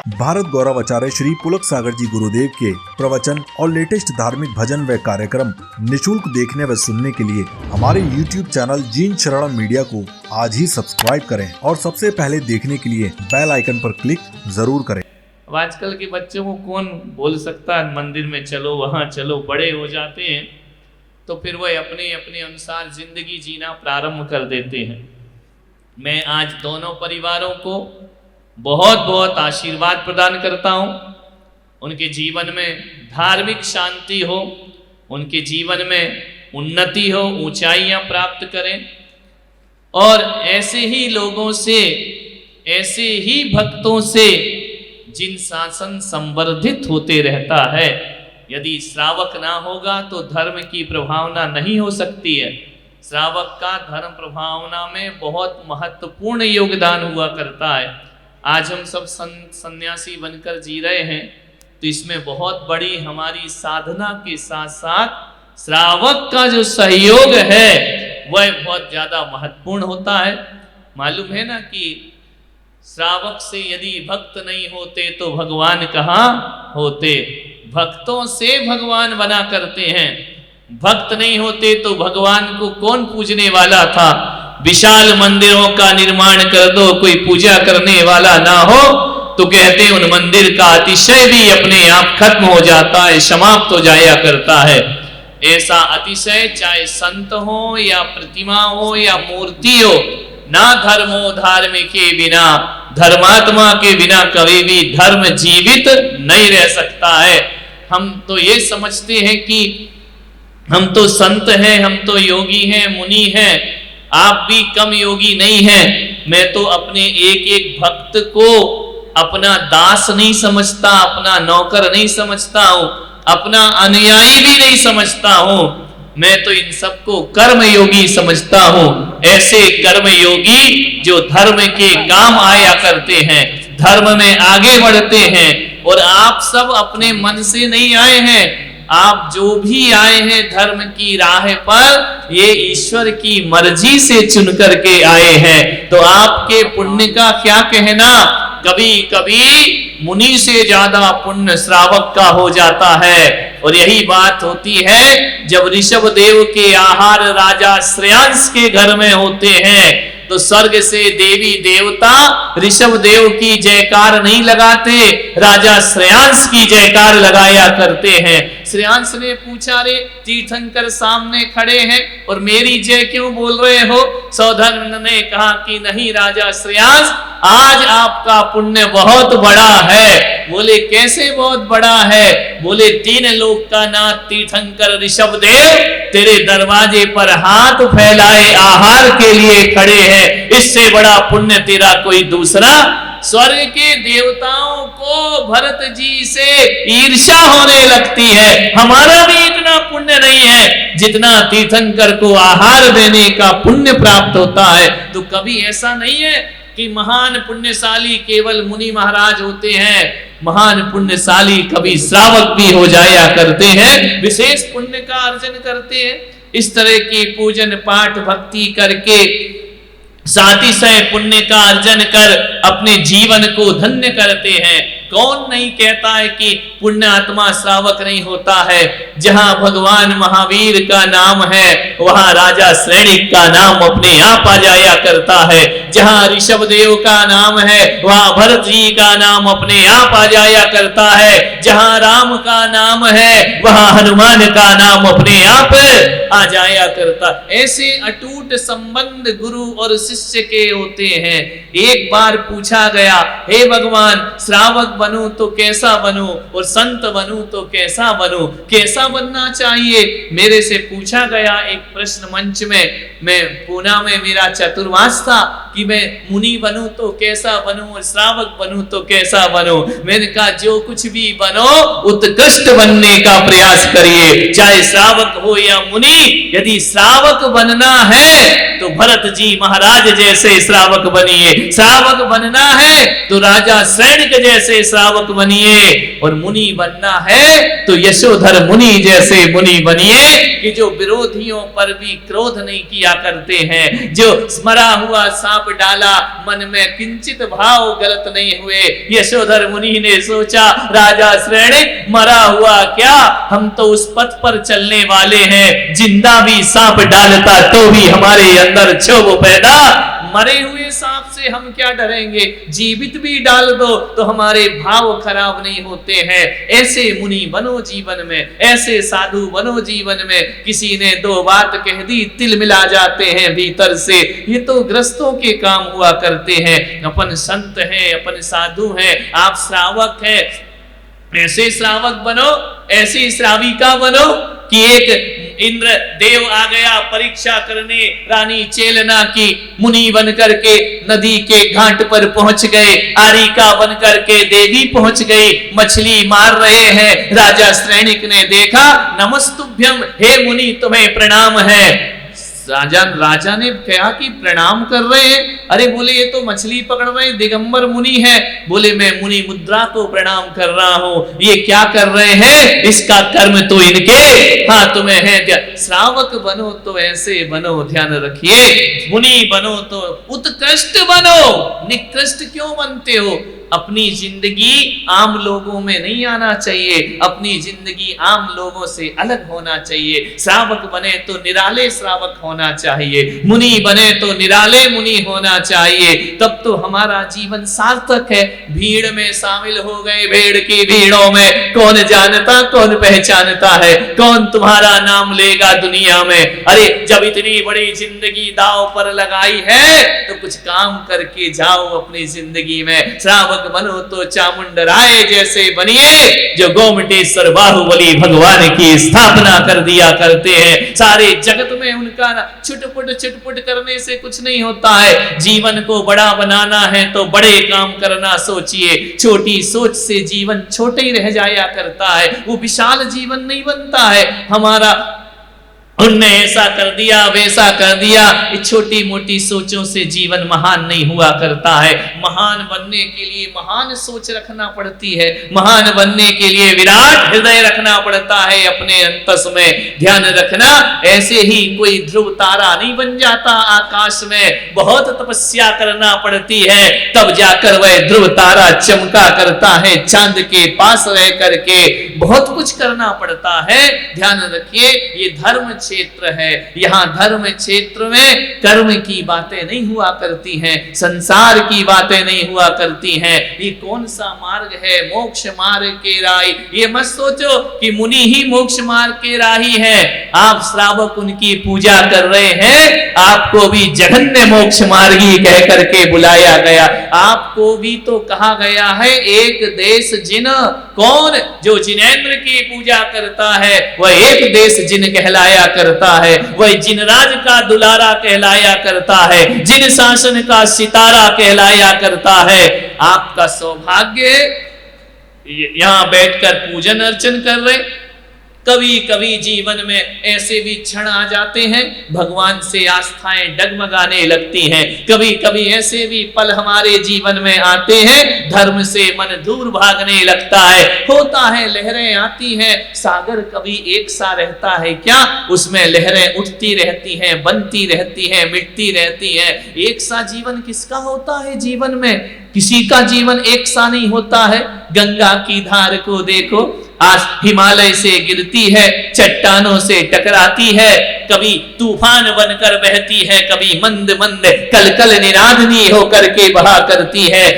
भारत गौरव आचार्य श्री पुलक सागर जी गुरुदेव के प्रवचन और लेटेस्ट धार्मिक भजन व कार्यक्रम निशुल्क देखने व सुनने के लिए हमारे YouTube चैनल जीन शरणम मीडिया को आज ही सब्सक्राइब करें और सबसे पहले देखने के लिए बेल आइकन पर क्लिक जरूर करें। अब आजकल के बच्चों को कौन बोल सकता है मंदिर में चलो वहाँ चलो, बड़े हो जाते हैं तो फिर वह अपने अपने अनुसार जिंदगी जीना प्रारंभ कर देते हैं। मैं आज दोनों परिवारों को बहुत बहुत आशीर्वाद प्रदान करता हूँ। उनके जीवन में धार्मिक शांति हो, उनके जीवन में उन्नति हो, ऊंचाइयाँ प्राप्त करें और ऐसे ही लोगों से, ऐसे ही भक्तों से जिन शासन संवर्धित होते रहता है। यदि श्रावक ना होगा तो धर्म की प्रभावना नहीं हो सकती है। श्रावक का धर्म प्रभावना में बहुत महत्वपूर्ण योगदान हुआ करता है। आज हम सब सन्यासी बनकर जी रहे हैं तो इसमें बहुत बड़ी हमारी साधना के साथ साथ श्रावक का जो सहयोग है वह बहुत ज़्यादा महत्वपूर्ण होता है। मालूम है ना कि श्रावक से यदि भक्त नहीं होते तो भगवान कहाँ होते। भक्तों से भगवान बना करते हैं। भक्त नहीं होते तो भगवान को कौन पूजने वाला था। विशाल मंदिरों का निर्माण कर दो, कोई पूजा करने वाला ना हो तो कहते हैं उन मंदिर का अतिशय भी अपने आप खत्म हो जाता है, समाप्त हो जाया करता है। ऐसा अतिशय चाहे संत हो या प्रतिमा हो या मूर्ति हो, ना धर्मो धार्मिक के बिना, धर्मात्मा के बिना कभी भी धर्म जीवित नहीं रह सकता है। हम तो ये समझते हैं कि हम तो संत हैं, हम तो योगी हैं, मुनि हैं, आप भी कम योगी नहीं हैं। मैं तो अपने एक एक भक्त को अपना दास नहीं समझता, अपना नौकर नहीं समझता हूँ, अपना अनुयायी भी नहीं समझता हूँ। मैं तो इन सबको कर्म योगी समझता हूँ। ऐसे कर्म योगी जो धर्म के काम आया करते हैं, धर्म में आगे बढ़ते हैं। और आप सब अपने मन से नहीं आए हैं, आप जो भी आए हैं धर्म की राह पर, ये ईश्वर की मर्जी से चुन करके आए हैं। तो आपके पुण्य का क्या कहना। कभी कभी मुनि से ज्यादा पुण्य श्रावक का हो जाता है। और यही बात होती है जब ऋषभ देव के आहार राजा श्रेयांश के घर में होते हैं तो स्वर्ग से देवी देवता ऋषभ देव की जयकार नहीं लगाते, राजा श्रेयांश की जयकार लगाया करते हैं। श्रेयांश ने पूछा, रे तीर्थंकर सामने खड़े हैं और मेरी जय क्यों बोल रहे हो। सौधर्म ने कहा कि नहीं राजा श्रेयांश, आज आपका पुण्य बहुत बड़ा है। बोले कैसे बहुत बड़ा है। बोले 3 लोक का नाथ तीर्थंकर ऋषभ देव तेरे दरवाजे पर हाथ फैलाए आहार के लिए खड़े हैं। इससे बड़ा पुण्य तेरा कोई दूसरा। स्वर्ग के देवताओं को भरत जी से ईर्ष्या होने लगती है। हमारा भी इतना पुण्य नहीं है जितना तीर्थंकर को आहार देने का पुण्य प्राप्त होता है। तो कभी ऐसा नहीं है कि महान पुण्यशाली केवल मुनि महाराज होते हैं। महान पुण्यशाली कभी श्रावक भी हो जाया करते हैं, विशेष पुण्य का अर्जन करते हैं। इस तरह की पूजन पाठ भक्ति करके सातिशय पुण्य का अर्जन कर अपने जीवन को धन्य करते हैं। कौन नहीं कहता है कि पुण्य आत्मा श्रावक नहीं होता है। जहां भगवान महावीर का नाम है वहां राजा श्रेणिक का नाम अपने आप आ जाया करता है। जहां ऋषभ देव का नाम है वहां भरत जी का नाम अपने आप आ जाया करता है। जहां राम का नाम है वहां हनुमान का नाम अपने आप आ जाया करता। ऐसे अटूट संबंध गुरु और शिष्य के होते हैं। एक बार पूछा गया, हे भगवान श्रावक बनूं तो कैसा बनूं और संत बनूं तो कैसा बनूं, कैसा बनना चाहिए। मेरे से पूछा गया एक प्रश्न मंच में। मैं पूना में मेरा चतुर्मास था कि मैं मुनि बनूं तो कैसा बनूं और श्रावक बनूं तो कैसा बनूं। मैंने कहा जो कुछ भी बनो उत्कृष्ट बनने का प्रयास करिए, चाहे श्रावक हो या मुनि। यदि श्रावक बनना है तो भरत जी महाराज जैसे श्रावक बनिए, श्रावक बनना है तो राजा श्रेणिक जैसे श्रावक बनिए, और मुनि बनना है तो यशोधर मुनि जैसे मुनि बनिए कि जो विरोधियों पर भी क्रोध नहीं किया करते हैं, जो मरा हुआ सांप सांप डाला, मन में किंचित भाव गलत नहीं हुए। यशोधर मुनि ने सोचा, राजा श्रेणिक मरा हुआ क्या, हम तो उस पथ पर चलने वाले हैं, जिंदा भी सांप डालता तो भी हमारे अंदर क्षोभ पैदा, मरे हुए सांप से हम क्या डरेंगे, जीवित भी डाल दो तो हमारे भाव खराब नहीं होते हैं। ऐसे मुनि बनो जीवन में, ऐसे साधु बनो जीवन में। किसी ने दो बात कह दी, तिल मिला जाते हैं भीतर से। ये तो ग्रस्तों के काम हुआ करते हैं। अपन संत हैं, अपन साधु हैं, आप श्रावक हैं, ऐसे श्रावक बनो, ऐसी श्राविका बनो कि एक इंद्र देव आ गया परीक्षा करने, रानी चेलना की मुनि बन करके नदी के घाट पर पहुंच गए, आरिका बन करके देवी पहुंच गई, मछली मार रहे हैं। राजा श्रेणिक ने देखा, नमस्तुभ्यम, हे मुनि तुम्हें प्रणाम है। राजा ने कहा कि प्रणाम कर रहे हैं, अरे बोले ये तो मछली पकड़ रहे दिगंबर मुनि है। बोले मैं मुनि मुद्रा को प्रणाम कर रहा हूं, ये क्या कर रहे हैं, इसका कर्म तो इनके हाथ में है। श्रावक बनो तो ऐसे बनो, ध्यान रखिए, मुनि बनो तो उत्कृष्ट बनो, निकृष्ट क्यों बनते हो। अपनी जिंदगी आम लोगों में नहीं आना चाहिए, अपनी जिंदगी आम लोगों से अलग होना चाहिए। श्रावक बने तो निराले श्रावक होना चाहिए, मुनि बने तो निराले मुनि होना चाहिए, तब तो हमारा जीवन सार्थक है। भीड़ में शामिल हो गए, भेड़ की भीड़ों में, कौन जानता कौन पहचानता है, कौन तुम्हारा नाम लेगा दुनिया में। अरे जब इतनी बड़ी जिंदगी दांव पर लगाई है तो कुछ काम करके जाओ अपनी जिंदगी में। श्रावक बनो तो चामुंडराय जैसे बनिए, जो गोमटेश्वर बाहुबली भगवान की स्थापना कर दिया करते हैं। सारे जगत में उनका छुटपुट करने से कुछ नहीं होता है। जीवन को बड़ा बनाना है तो बड़े काम करना सोचिए, छोटी सोच से जीवन छोटे ही रह जाया करता है, वो विशाल जीवन नहीं बनता है हमारा। उनने ऐसा कर दिया, वैसा कर दिया, ये छोटी मोटी सोचों से जीवन महान नहीं हुआ करता है। महान बनने के लिए महान सोच रखना पड़ती है, महान बनने के लिए विराट हृदय रखना पड़ता है अपने अंतस में। ध्यान रखना, ऐसे ही कोई ध्रुव तारा नहीं बन जाता आकाश में, बहुत तपस्या करना पड़ती है, तब जाकर वह ध्रुव तारा चमका करता है। चांद के पास रह करके बहुत कुछ करना पड़ता है। ध्यान रखिए, ये धर्म क्षेत्र है, यहाँ धर्म क्षेत्र में कर्म की बातें नहीं हुआ करती हैं, संसार की बातें नहीं हुआ करती हैं। ये कौन सा मार्ग है, मोक्ष मार्ग के राही। ये मत सोचो कि मुनि ही मोक्ष मार्ग के राही है, आप श्रावक उनकी पूजा कर रहे हैं, आपको भी जघन्य मोक्ष मार्गी कह करके बुलाया गया। आपको भी तो कहा गया है, एक देश जिन, कौन, जो जिनेंद्र की पूजा करता है वह एक देश जिन कहलाया करता है, वह जिन राज का दुलारा कहलाया करता है, जिन शासन का सितारा कहलाया करता है। आपका सौभाग्य यहां बैठकर पूजन अर्चन कर रहे। कभी कभी जीवन में ऐसे भी क्षण आ जाते हैं, भगवान से आस्थाएं डगमगाने लगती हैं। कभी कभी ऐसे भी पल हमारे जीवन में आते हैं, धर्म से मन दूर भागने लगता है, होता है लहरें आती हैं। सागर कभी एक सा रहता है क्या, उसमें लहरें उठती रहती हैं, बनती रहती हैं, मिटती रहती हैं। एक सा जीवन किसका होता है जीवन में, किसी का जीवन एक सा नहीं होता है। गंगा की धार को देखो, आज हिमालय से गिरती है, चट्टानों से टकराती है, कभी तूफान बनकर बहती है, कभी मंद मंद कलकल निरादनी होकर के बहा करती है।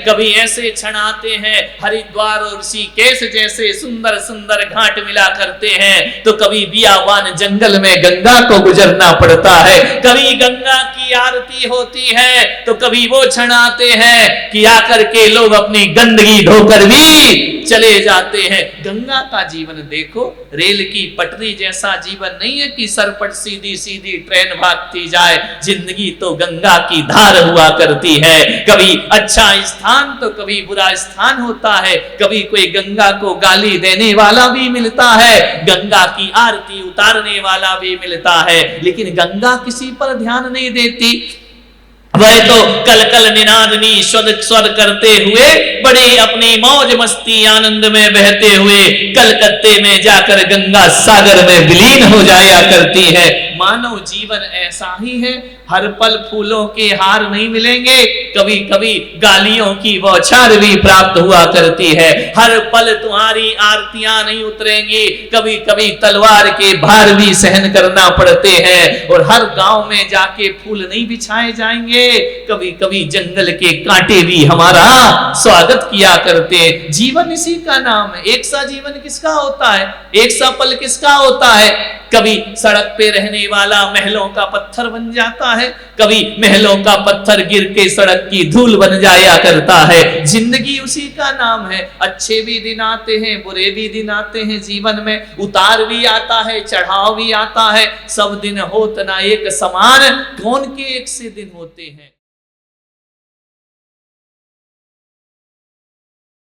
कभी ऐसे क्षण आते हैं, हरिद्वार और ऋषिकेश जैसे सुंदर सुंदर घाट मिला करते हैं, तो कभी बियावान जंगल में गंगा को गुजरना पड़ता है। कभी गंगा की आरती होती है, तो कभी वो क्षण आते हैं कि आकर के लोग अपनी गंदगी धोकर भी चले जाते हैं। गंगा का जीवन देखो, रेल की पटरी जैसा जीवन नहीं है कि सर पर सीधी सीधी ट्रेन भागती जाए। जिंदगी तो गंगा की धार हुआ करती है, कभी अच्छा स्थान तो कभी बुरा स्थान होता है, कभी कोई गंगा को गाली देने वाला भी मिलता है, गंगा की आरती उतारने वाला भी मिलता है, लेकिन गंगा किसी पर ध्यान नहीं देती। वह तो कलकल निनादनी स्वर करते हुए, बड़े अपनी मौज मस्ती आनंद में बहते हुए कलकत्ते में जाकर गंगा सागर में विलीन हो जाया करती है। मानव जीवन ऐसा ही है, हर पल फूलों के हार नहीं मिलेंगे, कभी कभी गालियों की बौछार भी प्राप्त हुआ करती है, हर पल तुम्हारी आरतियां नहीं उतरेंगी, कभी कभी तलवार के भार भी सहन करना पड़ते हैं, और हर गांव में जाके फूल नहीं बिछाए जाएंगे, कभी कभी जंगल के कांटे भी हमारा स्वागत किया करते हैं। जीवन इसी का नाम है। एक सा जीवन किसका होता है, एक सा पल किसका होता है? कभी सड़क पे रहने वाला महलों का पत्थर बन जाता है, कभी महलों का पत्थर गिर के सड़क की धूल बन जाया करता है। जिंदगी उसी का नाम है। अच्छे भी दिन आते हैं, बुरे भी दिन आते हैं, जीवन में उतार भी आता है, चढ़ाव भी आता है। सब दिन होत ना एक समान, कौन के एक से दिन होते हैं।